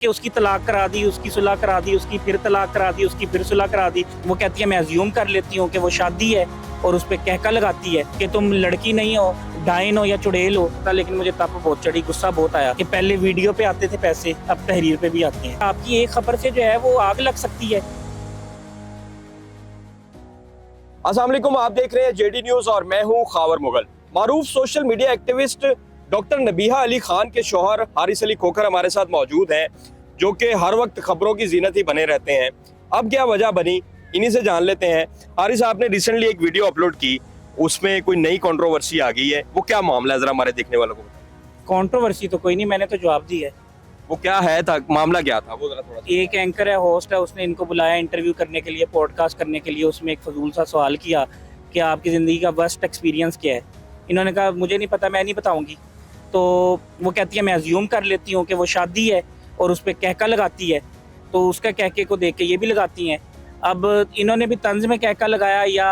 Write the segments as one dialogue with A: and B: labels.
A: कि उसकी तलाक करा दी, उसकी सुलह करा दी, उसकी फिर तलाक करा दी, उसकी फिर सुलह करा दी। वो कहती है मैं अज्यूम कर लेती हूँ कि वो शादी है और उस पर कहका लगाती है कि तुम लड़की नहीं हो, डायन हो या चुड़ैल हो। लेकिन मुझे तप बहुत चढ़ी, गुस्सा बहुत आया कि पहले वीडियो पे आते थे पैसे, अब तहरीर पे भी आते हैं। आपकी एक खबर से जो है वो आग लग सकती है।
B: अस्सलाम वालेकुम, आप देख रहे हैं जेडी न्यूज और मैं हूं खावर मुगल। मारूफ social media activist doctor Nabiha Ali Khan के शौहर हारिस अली खोखर हमारे साथ मौजूद हैं, जो कि हर वक्त खबरों की जीनत ही बने रहते हैं। अब क्या वजह बनी, इन्हीं से जान लेते हैं। हारिस, आपने रिसेंटली एक वीडियो अपलोड की, उसमें कोई नई कंट्रोवर्सी आ गई है, वो क्या मामला है, जरा हमारे देखने वालों को बताएं।
A: कंट्रोवर्सी तो कोई नहीं, मैंने तो जवाब दिया है।
B: वो क्या है था, मामला क्या था, वो जरा थोड़ा
A: एक एंकर है, होस्ट है, उसने इनको बुलाया इंटरव्यू करने के लिए, पॉडकास्ट करने के लिए। उसमें एक फजूल सा सवाल किया कि आपकी ज़िंदगी का वर्स्ट एक्सपीरियंस क्या है। इन्होंने कहा मुझे नहीं पता, मैं नहीं बताऊंगी। तो वो कहती है मैं अज्यूम कर लेती हूँ कि वो शादी है और उस पर कहका लगाती है, तो उसका कहके को देख के ये भी लगाती हैं। अब इन्होंने भी तंज में कहका लगाया या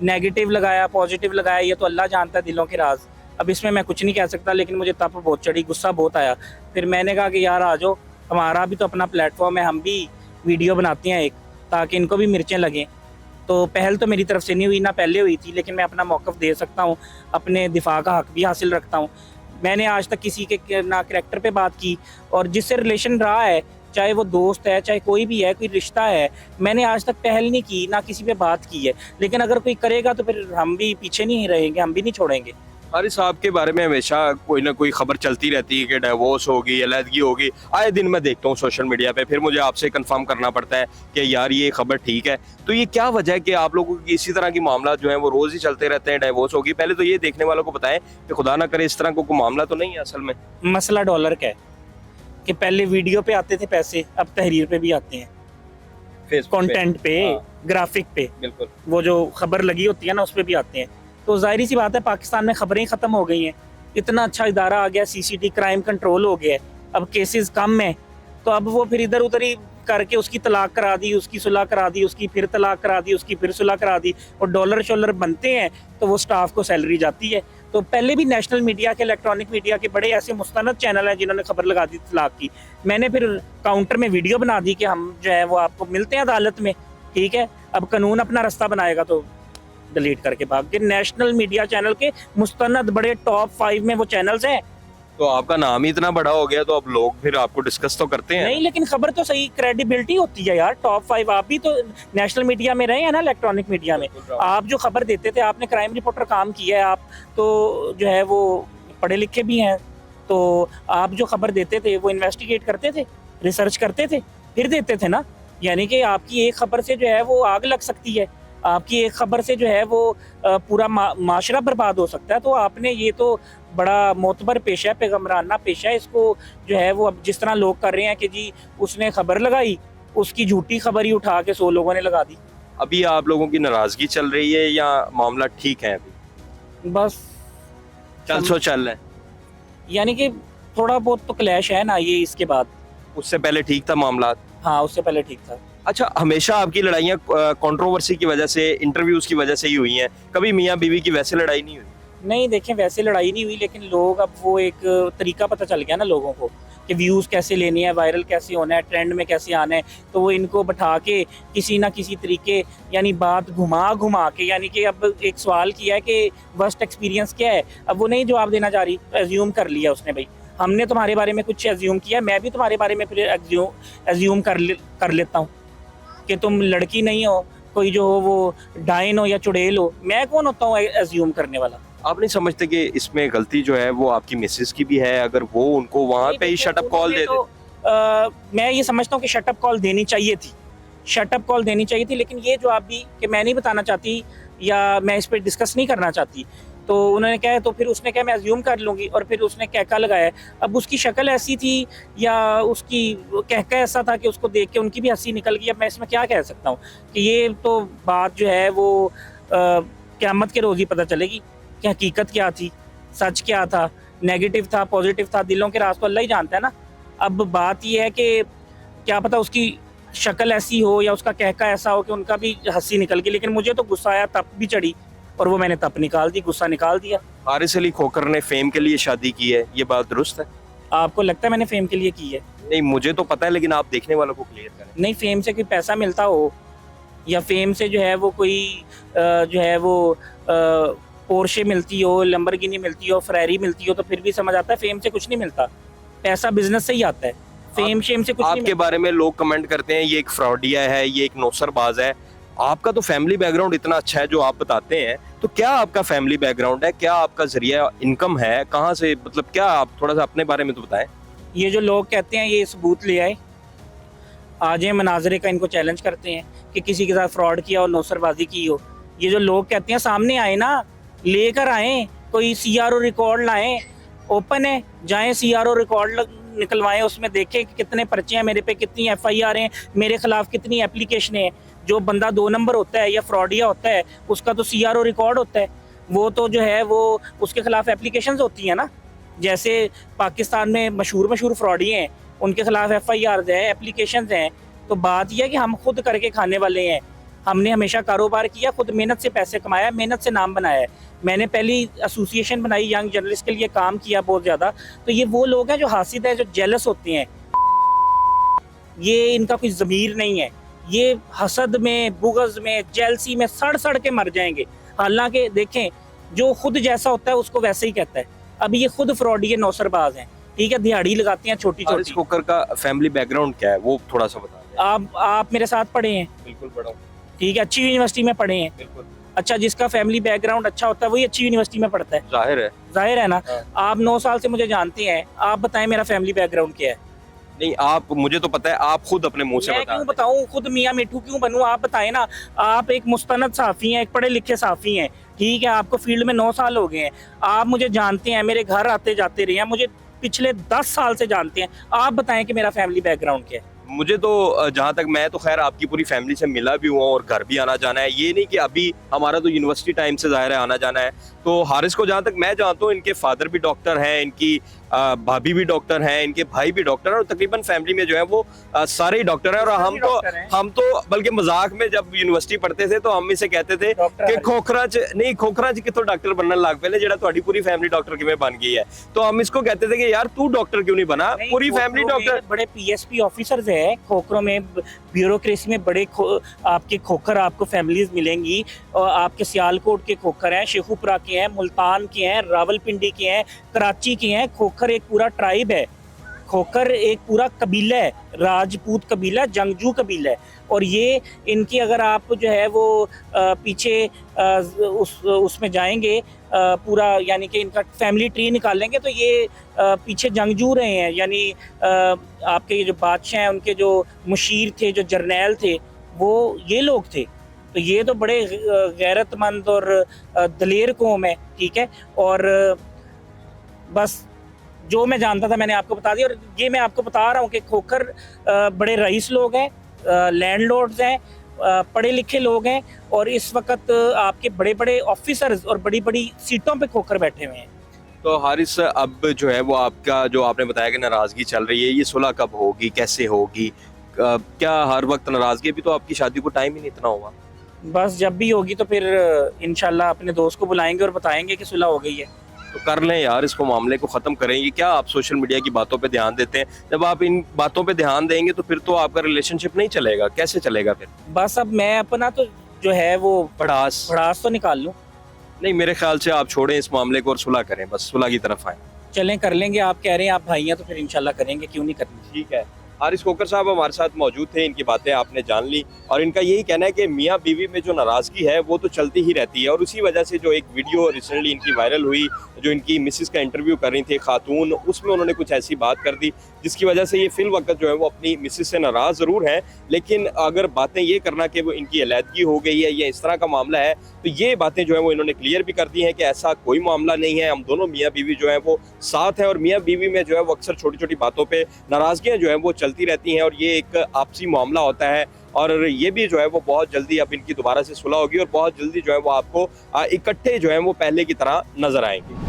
A: नेगेटिव लगाया, पॉजिटिव लगाया, ये तो अल्लाह जानता है दिलों के राज। अब इसमें मैं कुछ नहीं कह सकता, लेकिन मुझे तप बहुत चढ़ी, गुस्सा बहुत आया। फिर मैंने कहा कि यार आ जाओ, हमारा भी तो अपना प्लेटफॉर्म है, हम भी वीडियो बनाते हैं एक, ताकि इनको भी मिर्चें लगें। तो पहल तो मेरी तरफ से नहीं हुई, ना पहले हुई थी, लेकिन मैं अपना मौक़िफ़ दे सकता हूँ, अपने दिफा का हक़ भी हासिल रखता हूँ। मैंने आज तक किसी के ना करैक्टर पे बात की, और जिससे रिलेशन रहा है, चाहे वो दोस्त है, चाहे कोई भी है, कोई रिश्ता है, मैंने आज तक पहल नहीं की, ना किसी पे बात की है। लेकिन अगर कोई करेगा तो फिर हम भी पीछे नहीं रहेंगे, हम भी नहीं छोड़ेंगे।
B: हारिस साहब के बारे में हमेशा कोई ना कोई खबर चलती रहती है कि डिवोर्स होगी, अलहदगी होगी। आए दिन मैं देखता हूँ सोशल मीडिया पे, फिर मुझे आपसे कंफर्म करना पड़ता है कि यार ये खबर ठीक है। तो ये क्या वजह है कि आप लोगों की इसी तरह की मामला जो है वो रोज ही चलते रहते हैं, डिवोर्स होगी? पहले तो ये देखने वालों को बताएं कि खुदा ना करे इस तरह को कोई मामला तो नहीं है असल में।
A: मसला डॉलर का है कि पहले वीडियो पे आते थे पैसे, अब तहरीर पे भी आते हैं, कंटेंट पे, ग्राफिक पे।
B: बिल्कुल,
A: वो जो खबर लगी होती है ना, उस पे भी आते हैं। तो जाहिर सी बात है, पाकिस्तान में खबरें ख़त्म हो गई हैं। इतना अच्छा इदारा आ गया, सीसीटी क्राइम कंट्रोल हो गया है, अब केसेस कम हैं। तो अब वो फिर इधर उधर ही करके उसकी तलाक करा दी, उसकी सुलह करा दी, उसकी फिर तलाक करा दी, उसकी फिर सुलह करा दी, और डॉलर शॉलर बनते हैं तो वो स्टाफ को सैलरी जाती है। तो पहले भी नेशनल मीडिया के, इलेक्ट्रॉनिक मीडिया के बड़े ऐसे मुस्तनद चैनल हैं जिन्होंने खबर लगा दी तलाक की। मैंने फिर काउंटर में वीडियो बना दी कि हम जो है वो आपको मिलते हैं अदालत में, ठीक है। अब कानून अपना रास्ता बनाएगा तो डिलीट करके भाग गए। नेशनल मीडिया चैनल के मुस्तनद बड़े टॉप 5 में वो चैनल्स हैं।
B: तो आपका नाम ही इतना बड़ा हो गया तो अब लोग फिर आपको डिस्कस तो करते हैं।
A: नहीं, लेकिन खबर तो सही, क्रेडिबिलिटी होती है यार। टॉप 5 आप भी तो नेशनल मीडिया में रहे हैं ना, इलेक्ट्रॉनिक मीडिया में। आप जो खबर देते थे, आपने क्राइम रिपोर्टर काम किया है, आप तो जो है वो पढ़े लिखे भी हैं। तो आप जो खबर देते थे वो इन्वेस्टिगेट करते थे, रिसर्च करते थे, फिर देते थे ना। यानी कि आपकी एक खबर से जो है वो आग लग सकती है, आपकी एक खबर से जो है वो पूरा माशरा बर्बाद हो सकता है। तो आपने ये तो बड़ा मोतबर पेशा है, पैगम्बराना पेशा है। इसको जो है वो अब जिस तरह लोग कर रहे हैं कि जी उसने खबर लगाई, उसकी झूठी खबर ही उठा के 100 लोगों ने लगा दी।
B: अभी आप लोगों की नाराजगी चल रही है या मामला ठीक है? अभी
A: बस
B: चल रहा है,
A: यानी कि थोड़ा बहुत तो क्लैश है ना ये इसके बाद।
B: उससे पहले ठीक था मामला?
A: हाँ, उससे पहले ठीक था।
B: अच्छा, हमेशा आपकी लड़ाइयाँ कंट्रोवर्सी की वजह से, इंटरव्यूज की वजह से ही हुई हैं, कभी मियाँ बीवी की वैसे लड़ाई नहीं हुई?
A: नहीं, देखें वैसे लड़ाई नहीं हुई, लेकिन लोग अब वो एक तरीका पता चल गया ना लोगों को कि व्यूज़ कैसे लेने हैं, वायरल कैसे होना है, ट्रेंड में कैसे आना है। तो वो इनको बैठा के किसी ना किसी तरीके, यानी बात घुमा घुमा के, यानी कि अब एक सवाल किया है कि वर्स्ट एक्सपीरियंस क्या है, अब वो नहीं जवाब देना चाह रही, एज्यूम कर लिया उसने। भाई हमने तुम्हारे बारे में कुछ एज्यूम किया, मैं भी तुम्हारे बारे में फिर एज्यूम कर लेता हूँ कि तुम लड़की नहीं हो, कोई जो हो वो डायन हो या चुड़ैल हो। मैं कौन होता हूँ एज्यूम करने वाला?
B: आप नहीं समझते कि इसमें गलती जो है वो आपकी मिसेस की भी है? अगर वो उनको वहां पे ही शटअप कॉल दे दे।
A: मैं ये समझता हूँ कि शटअप कॉल देनी चाहिए थी, शटअप कॉल देनी चाहिए थी। लेकिन ये जो आप भी कि मैं नहीं बताना चाहती या मैं इस पर डिस्कस नहीं करना चाहती, तो उन्होंने कहा, तो फिर उसने कहा मैं अज्यूम कर लूँगी, और फिर उसने कहका लगाया। अब उसकी शक्ल ऐसी थी या उसकी कहका ऐसा था कि उसको देख के उनकी भी हंसी निकल गई। अब मैं इसमें क्या कह सकता हूँ कि ये तो बात जो है वो क़यामत के रोज़ ही पता चलेगी कि हकीकत क्या थी, सच क्या था, नेगेटिव था, पॉजिटिव था। दिलों के राज तो अल्लाह ही जानता है ना। अब बात ये है कि क्या पता उसकी शक्ल ऐसी हो या उसका कहका ऐसा हो कि उनका भी हंसी निकल गई। लेकिन मुझे तो गुस्सा आया, तप भी चढ़ी, और वो मैंने तप निकाल दी, गुस्सा निकाल दिया।
B: हारिस अली खोखर ने फेम के लिए शादी की है, ये बात दुरुस्त है?
A: आपको लगता है मैंने फेम के लिए की है?
B: नहीं, मुझे तो पता है, लेकिन आप देखने वालों को क्लियर करें।
A: नहीं, फेम से कोई पैसा मिलता हो या फेम से जो है वो कोई जो है वो पोर्शे मिलती हो, लंबरगिनी मिलती हो, फरारी मिलती हो, तो फिर भी समझ आता है फेम से कुछ नहीं मिलता। पैसा बिजनेस से ही आता है, फेम शेम से कुछ नहीं
B: आपके
A: मिलता।
B: बारे में लोग कमेंट करते हैं ये एक फ्रॉडिया है, ये एक नौसरबाज है। आपका तो फैमिली बैकग्राउंड इतना अच्छा है जो आप बताते हैं, तो क्या आपका फैमिली बैकग्राउंड है, क्या आपका जरिया इनकम है, कहाँ से, मतलब क्या, आप थोड़ा सा अपने बारे में तो बताएं।
A: ये जो लोग कहते हैं ये सबूत ले आए, आज ये मनाजरे का इनको चैलेंज करते हैं कि किसी के साथ फ्रॉड किया और नौसरबाजी की हो। ये जो लोग कहते हैं सामने आए ना, लेकर आए, कोई CRO रिकॉर्ड लाएं, ओपन है, जाएं CRO रिकॉर्ड निकलवाएं, उसमें देखें कि कितने पर्चे हैं मेरे पे, कितनी FIR हैं मेरे खिलाफ, कितनी एप्लीकेशनें हैं। जो बंदा 2 नंबर होता है या फ्रॉडिया होता है उसका तो CRO रिकॉर्ड होता है, वो तो जो है वो उसके खिलाफ एप्लीकेशंस होती हैं ना। जैसे पाकिस्तान में मशहूर फ्रॉडी हैं, उनके खिलाफ FIRs है, एप्लीकेशंस हैं। तो बात यह है कि हम खुद करके खाने वाले हैं। हमने हमेशा कारोबार किया, खुद मेहनत से पैसे कमाया, मेहनत से नाम बनाया है। मैंने पहली एसोसिएशन बनाई यंग जर्नलिस्ट के लिए, काम किया बहुत ज़्यादा। तो ये वो लोग हैं जो हासिद है, जो जेलस होते हैं, ये इनका कोई ज़मीर नहीं है। ये हसद में, बुग़्ज़ में, जेलसी में सड़ सड़ के मर जाएंगे। हालांकि देखें, जो खुद जैसा होता है उसको वैसे ही कहता है। अब ये खुद फ्रॉडी नौसरबाज हैं, ठीक है, दिहाड़ी लगाते हैं छोटी
B: हारिस
A: छोटी।
B: खोखर का फैमिली बैकग्राउंड क्या है वो थोड़ा सा बता दें।
A: आप मेरे साथ पढ़े हैं,
B: बिल्कुल पढ़ा हूं।
A: ठीक है, अच्छी यूनिवर्सिटी में पढ़े हैं।
B: बिल्कुल।
A: अच्छा, जिसका फैमिली बैकग्राउंड अच्छा होता है वही अच्छी यूनिवर्सिटी में पढ़ता है, जाहिर है ना।
B: हाँ।
A: आप 9 साल से मुझे जानते हैं, आप बताएं मेरा फैमिली बैकग्राउंड क्या है?
B: नहीं, आप, मुझे तो पता है, आप खुद अपने मुंह से
A: मैं
B: बता
A: क्यों
B: दें।
A: बताऊं, खुद मियां मिठू क्यों बनूं? आप बताएं ना। आप एक मुस्तनद सहाफ़ी हैं, एक पढ़े लिखे सहाफ़ी हैं, ठीक है, आपको फील्ड में 9 साल हो गए हैं, आप मुझे जानते हैं, मेरे घर आते जाते रहे हैं, मुझे पिछले 10 साल से जानते हैं। आप बताएं कि मेरा फैमिली बैकग्राउंड क्या है?
B: मुझे तो जहाँ तक, मैं तो खैर आपकी पूरी फैमिली से मिला भी हुआ और घर भी आना जाना है। ये नहीं कि अभी हमारा तो यूनिवर्सिटी टाइम से ज़ाहिर है आना जाना है। तो हारिस को जहाँ तक मैं जानता हूँ, इनके फादर भी डॉक्टर हैं, इनकी भाभी भी डॉक्टर हैं, इनके भाई भी डॉक्टर हैं, और तकरीबन फैमिली में जो है वो सारे ही डॉक्टर हैं। और हम तो बल्कि मजाक में जब यूनिवर्सिटी पढ़ते थे तो हम इसे कहते थे कि खोखरा च कितों डॉक्टर बनने लग पे, जेड़ा तुम्हारी पूरी फैमिली डॉक्टर किवें बन गई है। तो हम इसको कहते थे कि यार तू डॉक्टर क्यों नहीं बना, पूरी फैमिली डॉक्टर।
A: बड़े PSP ऑफिसर्स हैं खोखरों में, ब्यूरोक्रेसी में बड़े आपके खोखर आपको फैमिलीज मिलेंगी। और आपके सियालकोट के खोखर हैं, शेखुपुरा के हैं, मुल्तान के हैं, रावलपिंडी के हैं, कराची के हैं। खोखर एक पूरा ट्राइब है, खोखर एक पूरा कबीला है, राजपूत कबीला, जंगजू कबीला है। और ये इनकी अगर आप जो है वो पीछे उसमें जाएंगे पूरा, यानी कि इनका फैमिली ट्री निकालेंगे तो ये पीछे जंगजू रहे हैं। यानी आपके ये जो बादशाह हैं, उनके जो मुशीर थे, जो जर्नैल थे, वो ये लोग थे। तो ये तो बड़े गैरतमंद और दलेर कौम है, ठीक है। और बस जो मैं जानता था मैंने आपको बता दिया। और ये मैं आपको बता रहा हूँ कि खोखर बड़े रईस लोग हैं, लैंडलॉर्ड्स हैं, पढ़े लिखे लोग हैं, और इस वक्त आपके बड़े बड़े ऑफिसर्स और बड़ी बड़ी सीटों पे खोखर बैठे हुए हैं।
B: तो हारिस, अब जो है वो आपका, जो आपने बताया कि नाराजगी चल रही है, ये सुलह कब होगी, कैसे होगी? क्या हर वक्त नाराजगी? भी तो आपकी शादी को टाइम ही नहीं इतना हुआ।
A: बस जब भी होगी तो फिर इंशाल्लाह अपने दोस्त को बुलाएंगे और बताएंगे कि सुलह हो गई है।
B: तो कर लें यार, इसको मामले को ख़त्म करेंगे। क्या आप सोशल मीडिया की बातों पे ध्यान देते हैं? जब आप इन बातों पे ध्यान देंगे तो फिर तो आपका रिलेशनशिप नहीं चलेगा। कैसे चलेगा फिर?
A: बस अब मैं अपना तो जो है वो
B: भड़ास
A: तो निकाल लूँ।
B: नहीं, मेरे ख्याल से आप छोड़ें इस मामले को और सुलह करें, बस सुलह की तरफ आए।
A: चलें, कर लेंगे। आप कह रहे हैं आप भाई हैं तो फिर इंशाल्लाह करेंगे, क्यों नहीं करनी।
B: ठीक है। हारिस खोखर साहब हमारे साथ मौजूद थे, इनकी बातें आपने जान ली, और इनका यही कहना है कि मियाँ बीवी में जो नाराज़गी है वो तो चलती ही रहती है। और उसी वजह से जो एक वीडियो रिसेंटली इनकी वायरल हुई, जो इनकी मिसिस का इंटरव्यू कर रही थी खातून, उसमें उन्होंने कुछ ऐसी बात कर दी जिसकी वजह से ये फिल वक्त जो है वो अपनी मिसिस से नाराज़ ज़रूर हैं। लेकिन अगर बातें ये करना कि वो इनकी अलहदगी हो गई है या इस तरह का मामला है, तो ये बातें जो है वो इन्होंने क्लियर भी कर दी हैं कि ऐसा कोई मामला नहीं है। हम दोनों मियाँ बीवी जो है वो साथ हैं, और मियाँ बीवी में जो है वो अक्सर छोटी छोटी बातों पर नाराज़गियाँ जो है वो चलती रहती हैं, और ये एक आपसी मामला होता है। और ये भी जो है वो बहुत जल्दी अब इनकी दोबारा से सुलह होगी, और बहुत जल्दी जो है वो आपको इकट्ठे जो है वो पहले की तरह नजर आएंगे।